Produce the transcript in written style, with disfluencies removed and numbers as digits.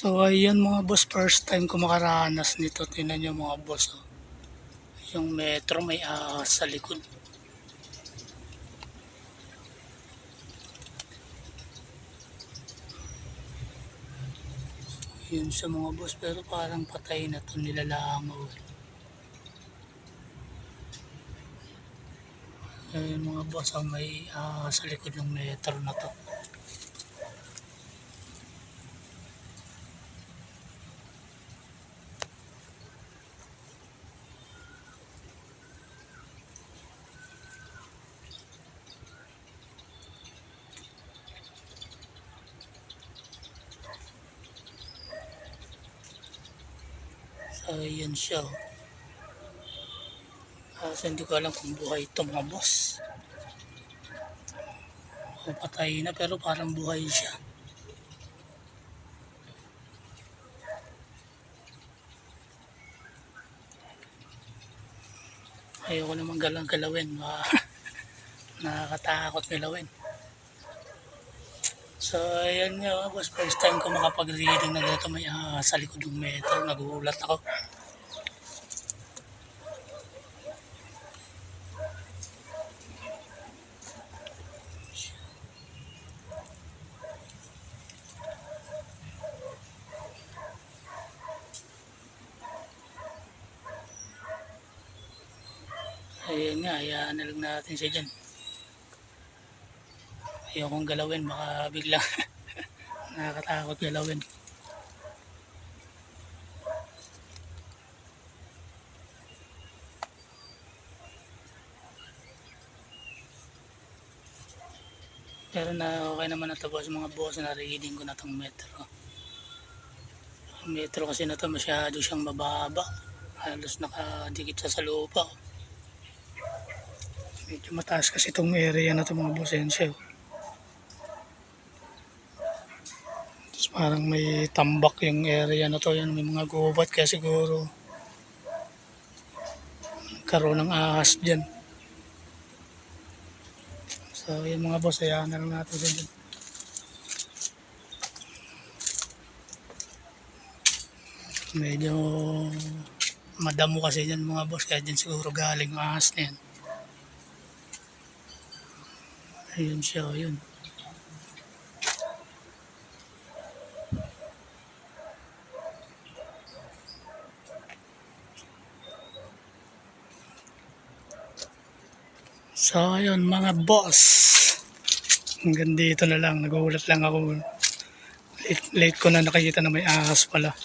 So ayun mga boss, first time ko makaranas nito. Tingnan nyo mga boss, oh. Yung metro may ahas sa likod. Yun sa mga boss, pero parang patay na to, nilalangaw. Ayun mga boss, oh, may ahas sa likod ng metro na to. So yun siya, oh. Kasi hindi ko alam kung buhay ito mga boss. O patay na, pero parang buhay siya. Ayoko naman galawin. Nakakatakot galawin. So ayan nga boss, first time ko makapag-reading na ganito, may sa likod ng metro. Nagulat ako. Ayun nga, hayaan na lang natin siya dyan. Ayokong galawin, baka bigla nakakatakot galawin. Pero na okay naman na ito boss, mga boss, na reading ko na itong metro. Ang metro kasi na ito masyado siyang mababa. Halos nakadikit siya sa lupa. Medyo mataas kasi itong area na ito mga boss, yan siya. Tapos parang may tambak yung area na to, yan may mga gubat kaya siguro karoon ng ahas dyan. So yun mga boss, hayaan na lang natin dyan. Medyo madamo kasi dyan mga boss, kaya dyan siguro galing ahas na yan. Ayun siya, ayun. So ayun mga boss, hanggang dito na lang, nagulat lang ako. Late ko na nakikita na may ahas pala.